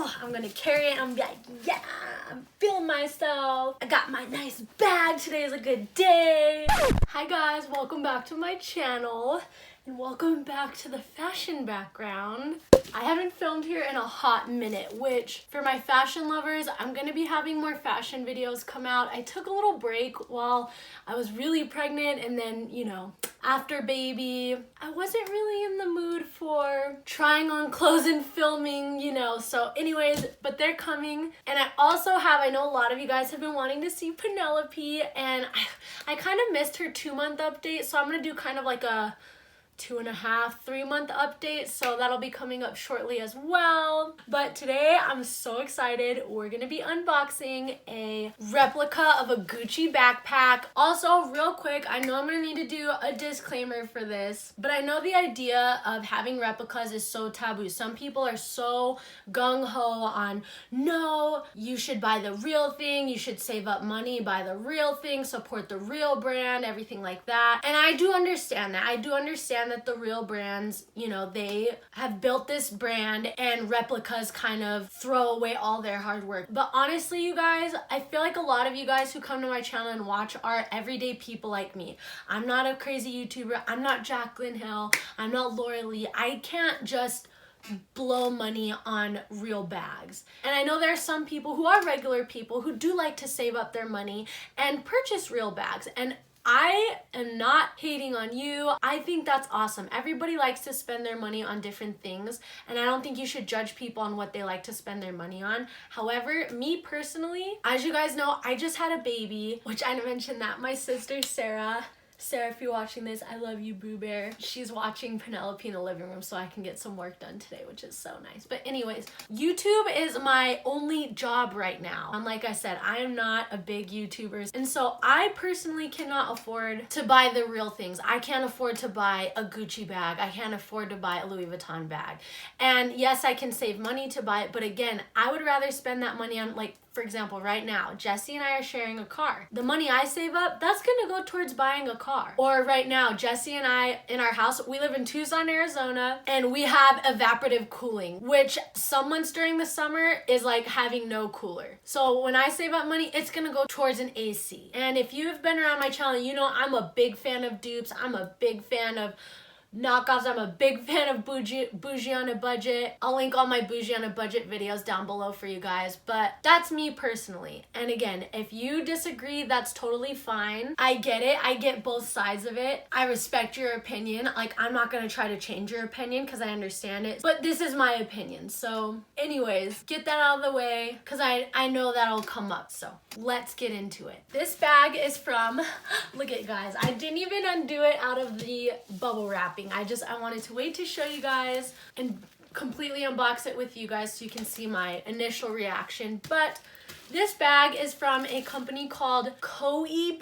oh, I'm gonna carry it. I'm gonna be like, yeah, I'm feeling myself. I got my nice bag. Today is a good day. Hi guys, welcome back to my channel. And welcome back to the fashion background. I haven't filmed here in a hot minute, which for my fashion lovers, I'm gonna be having more fashion videos come out. I took a little break while I was really pregnant, and then, you know, after baby, I wasn't really in the mood for trying on clothes and filming, you know, so anyways, but they're coming. And I also have, I know a lot of you guys have been wanting to see Penelope, and I kind of missed her 2-month update, so I'm gonna do kind of like a 2.5, 3-month update, so that'll be coming up shortly as well. But today I'm so excited. We're gonna be unboxing a replica of a Gucci backpack. Also, real quick, I know I'm gonna need to do a disclaimer for this, but I know the idea of having replicas is so taboo. Some people are so gung-ho on, no, you should buy the real thing, you should save up money, buy the real thing, support the real brand, everything like that. And I do understand that. I do understand that the real brands, you know, they have built this brand and replicas kind of throw away all their hard work. But honestly, you guys, I feel like a lot of you guys who come to my channel and watch are everyday people like me. I'm not a crazy YouTuber. I'm not Jaclyn Hill. I'm not Laura Lee. I can't just blow money on real bags. And I know there are some people who are regular people who do like to save up their money and purchase real bags. And I am not hating on you. I think that's awesome. Everybody likes to spend their money on different things, and I don't think you should judge people on what they like to spend their money on. However, me personally, as you guys know, I just had a baby, which I mentioned that. My sister, Sarah, if you're watching this, I love you, Boo Bear. She's watching Penelope in the living room so I can get some work done today, which is so nice. But anyways, YouTube is my only job right now. And like I said, I am not a big YouTuber. And so I personally cannot afford to buy the real things. I can't afford to buy a Gucci bag. I can't afford to buy a Louis Vuitton bag. And yes, I can save money to buy it. But again, I would rather spend that money on, like, for example, right now, Jesse and I are sharing a car. The money I save up, that's gonna go towards buying a car. Or right now, Jesse and I, in our house, we live in Tucson, Arizona, and we have evaporative cooling, which some months during the summer is like having no cooler. So when I save up money, it's gonna go towards an AC. And if you've been around my channel, you know I'm a big fan of dupes. I'm a big fan of knockoffs. I'm a big fan of bougie on a budget. I'll link all my bougie on a budget videos down below for you guys, but that's me personally. And again, if you disagree, that's totally fine. I get it. I get both sides of it. I respect your opinion. Like, I'm not gonna try to change your opinion because I understand it, but this is my opinion. So anyways, get that out of the way because I know that'll come up. So let's get into it. This bag is from, look at guys, I didn't even undo it out of the bubble wrapping. I wanted to wait to show you guys and completely unbox it with you guys so you can see my initial reaction. But this bag is from a company called Coeebags,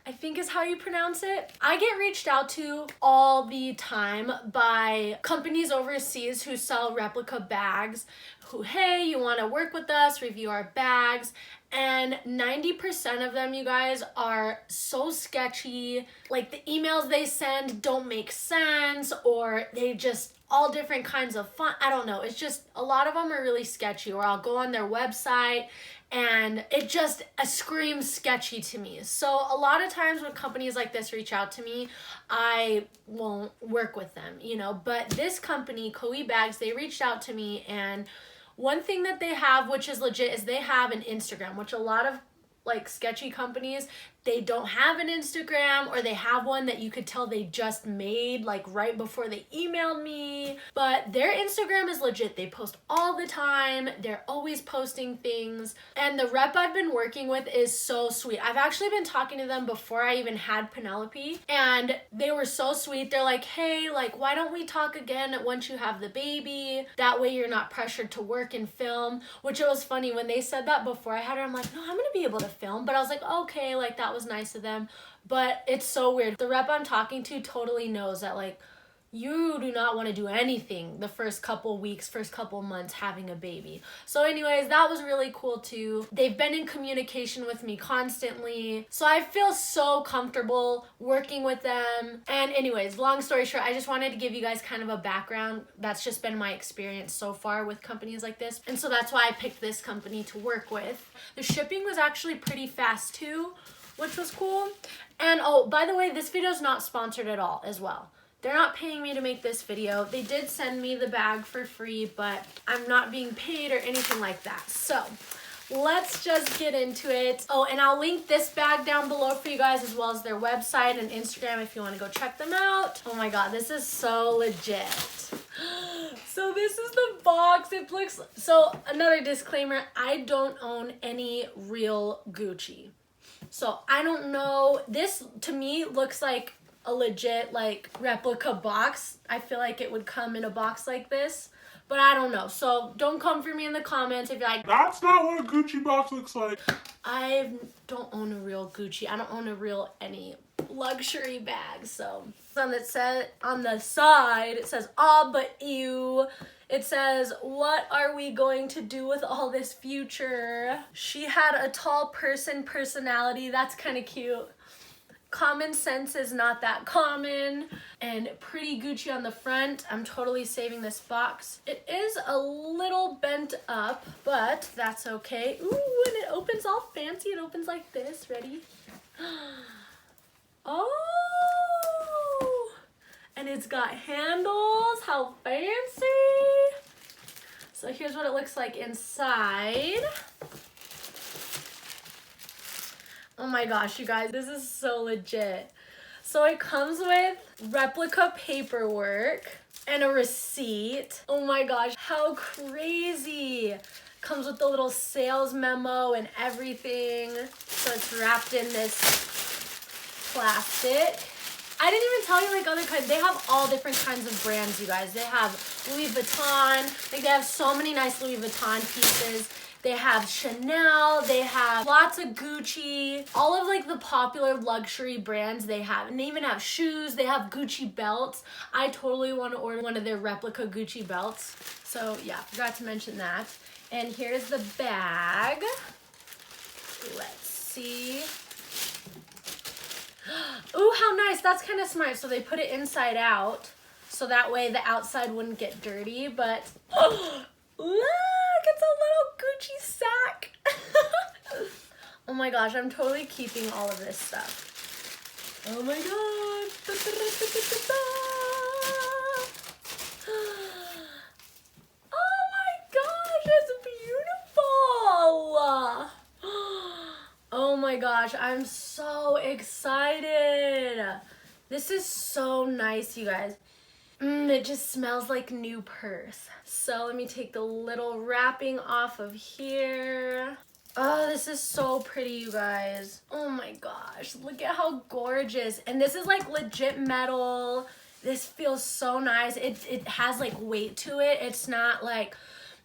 I think is how you pronounce it. I get reached out to all the time by companies overseas who sell replica bags, who, hey, you want to work with us, review our bags. And 90% of them, you guys, are so sketchy. Like, the emails they send don't make sense, or they just all different kinds of fun. I don't know. It's just a lot of them are really sketchy. Or I'll go on their website and it just screams sketchy to me. So a lot of times when companies like this reach out to me, I won't work with them, you know. But this company, Coeebags, they reached out to me, and one thing that they have, which is legit, is they have an Instagram, which a lot of like sketchy companies, they don't have an Instagram, or they have one that you could tell they just made like right before they emailed me. But their Instagram is legit. They post all the time. They're always posting things. And the rep I've been working with is so sweet. I've actually been talking to them before I even had Penelope, and they were so sweet. They're like, hey, like, why don't we talk again once you have the baby? That way you're not pressured to work and film. Which, it was funny when they said that before I had her. I'm like, no, I'm gonna be able to film. But I was like, okay, like, that was nice of them. But it's so weird. The rep I'm talking to totally knows that, like, you do not want to do anything the first couple weeks, first couple months having a baby. So anyways, that was really cool too. They've been in communication with me constantly, so I feel so comfortable working with them. And anyways, long story short, I just wanted to give you guys kind of a background. That's just been my experience so far with companies like this, and so that's why I picked this company to work with. The shipping was actually pretty fast too, which was cool. And oh, by the way, this video is not sponsored at all as well. They're not paying me to make this video. They did send me the bag for free, but I'm not being paid or anything like that. So let's just get into it. Oh, and I'll link this bag down below for you guys, as well as their website and Instagram if you want to go check them out. Oh my God, this is so legit. So this is the box. It looks, so another disclaimer, I don't own any real Gucci. So I don't know, this to me looks like a legit like replica box. I feel like it would come in a box like this, but I don't know. So don't come for me in the comments if you're like, that's not what a Gucci box looks like. I don't own a real Gucci. I don't own a real any luxury bag. So on the side it says ah but ew. It says, what are we going to do with all this future? She had a tall person personality. That's kind of cute. Common sense is not that common. And pretty Gucci on the front. I'm totally saving this box. It is a little bent up, but that's okay. Ooh, and it opens all fancy. It opens like this. Ready? Oh! And it's got handles. How fancy! So here's what it looks like inside. Oh my gosh, you guys, this is so legit. So it comes with replica paperwork and a receipt. Oh my gosh, how crazy. Comes with the little sales memo and everything. So it's wrapped in this plastic. I didn't even tell you like other kinds. They have all different kinds of brands, you guys. They have Louis Vuitton. Like they have so many nice Louis Vuitton pieces. They have Chanel, they have lots of Gucci, all of like the popular luxury brands they have. And they even have shoes, they have Gucci belts. I totally want to order one of their replica Gucci belts. So yeah, forgot to mention that. And here's the bag. Let's see. Ooh, how nice, that's kind of smart. So they put it inside out, so that way the outside wouldn't get dirty, but oh, look, it's a little Gucci sack. Oh my gosh, I'm totally keeping all of this stuff. Oh my god. Oh my gosh, it's beautiful. Oh my gosh, I'm so excited. This is so nice, you guys. It just smells like new purse. So let me take the little wrapping off of here. Oh, this is so pretty, you guys. Oh my gosh, look at how gorgeous. And this is like legit metal. This feels so nice. It has like weight to it. It's not like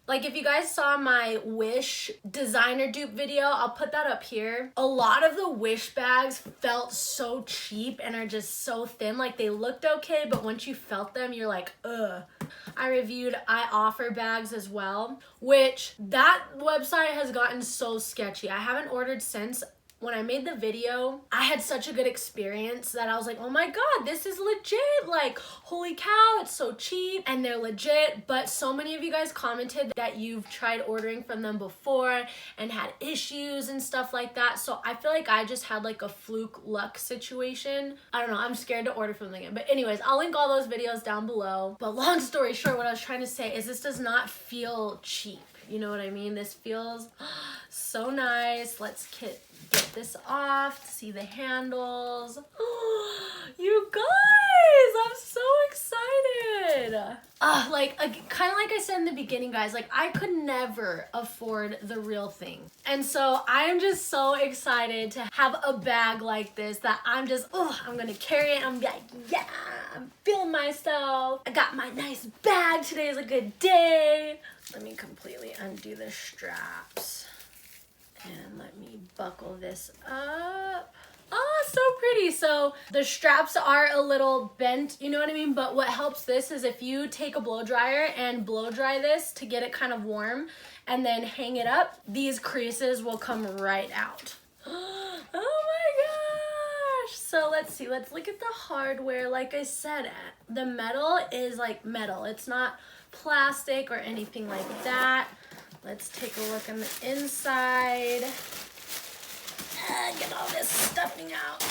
if you guys saw my Wish designer dupe video, I'll put that up here. A lot of the Wish bags felt so cheap and are just so thin. Like they looked okay, but once you felt them, you're like, ugh. I reviewed I Offer bags as well, which that website has gotten so sketchy. I haven't ordered since. When I made the video, I had such a good experience that I was like, oh my god, this is legit. Like, holy cow, it's so cheap and they're legit. But so many of you guys commented that you've tried ordering from them before and had issues and stuff like that. So I feel like I just had like a fluke luck situation. I don't know, I'm scared to order from them again. But anyways, I'll link all those videos down below. But long story short, what I was trying to say is this does not feel cheap. You know what I mean? This feels so nice. Let's get this off to see the handles. You guys, I'm so excited. Like kind of like I said in the beginning, guys, like I could never afford the real thing. And so I am just so excited to have a bag like this that I'm just, I'm gonna carry it. I'm like, yeah, I'm feeling myself. I got my nice bag. Today is a good day. Let me completely undo the straps. And let me buckle this up. Oh, so pretty. So the straps are a little bent, you know what I mean? But what helps this is if you take a blow dryer and blow dry this to get it kind of warm and then hang it up, these creases will come right out. Oh my gosh. So let's see, let's look at the hardware. Like I said, the metal is like metal. It's not plastic or anything like that. Let's take a look on the inside. Get all this stuffing out.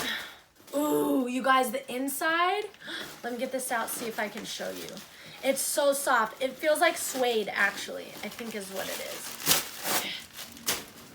Ooh, you guys, the inside. Let me get this out, see if I can show you. It's so soft. It feels like suede, actually, I think is what it is.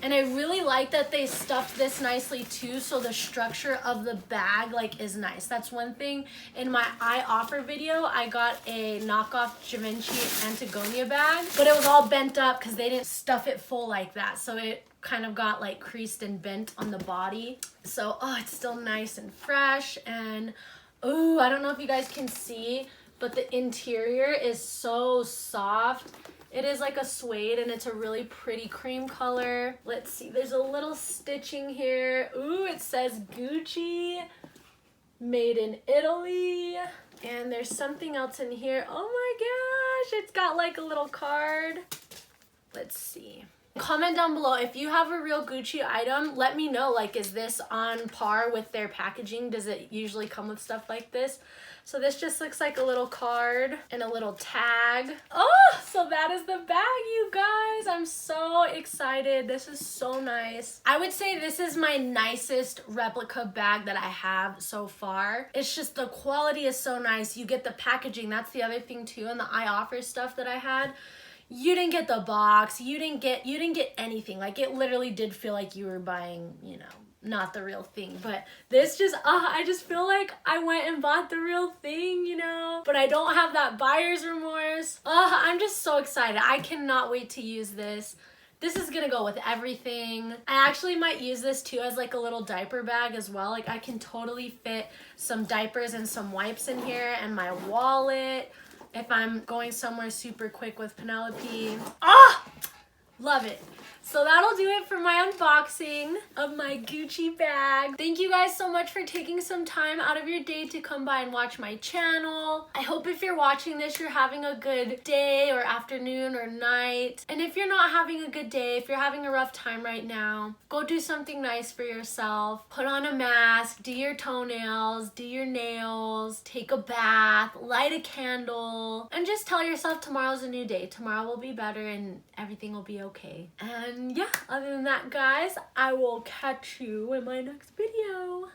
And I really like that they stuffed this nicely too, so the structure of the bag like is nice. That's one thing. In my I offer video, I got a knockoff Givenchy Antigonia bag, but it was all bent up because they didn't stuff it full like that. So it kind of got like creased and bent on the body. So, oh, it's still nice and fresh. And, oh, I don't know if you guys can see, but the interior is so soft. It is like a suede and it's a really pretty cream color. Let's see, there's a little stitching here. Ooh, it says Gucci, made in Italy. And there's something else in here. Oh my gosh, it's got like a little card. Let's see. Comment down below if you have a real Gucci item. Let me know, like, is this on par with their packaging? Does it usually come with stuff like this? So this just looks like a little card and a little tag. Oh, so that is the bag, you guys. I'm so excited. This is so nice. I would say this is my nicest replica bag that I have so far. It's just the quality is so nice. You get the packaging. That's the other thing too. And the I offer stuff that I had, you didn't get the box. You didn't get anything. Like, it literally did feel like you were buying, you know, not the real thing. But this just, I just feel like I went and bought the real thing, you know, but I don't have that buyer's remorse. I'm just so excited. I cannot wait to use this. This is gonna go with everything. I actually might use this too as like a little diaper bag as well. Like, I can totally fit some diapers and some wipes in here and my wallet if I'm going somewhere super quick with Penelope. Love it. So that'll do it for my unboxing of my Gucci bag. Thank you guys so much for taking some time out of your day to come by and watch my channel. I hope if you're watching this, you're having a good day or afternoon or night. And if you're not having a good day, if you're having a rough time right now, go do something nice for yourself. Put on a mask, do your toenails, do your nails, take a bath, light a candle, and just tell yourself tomorrow's a new day. Tomorrow will be better and everything will be okay. And yeah, other than that, guys, I will catch you in my next video.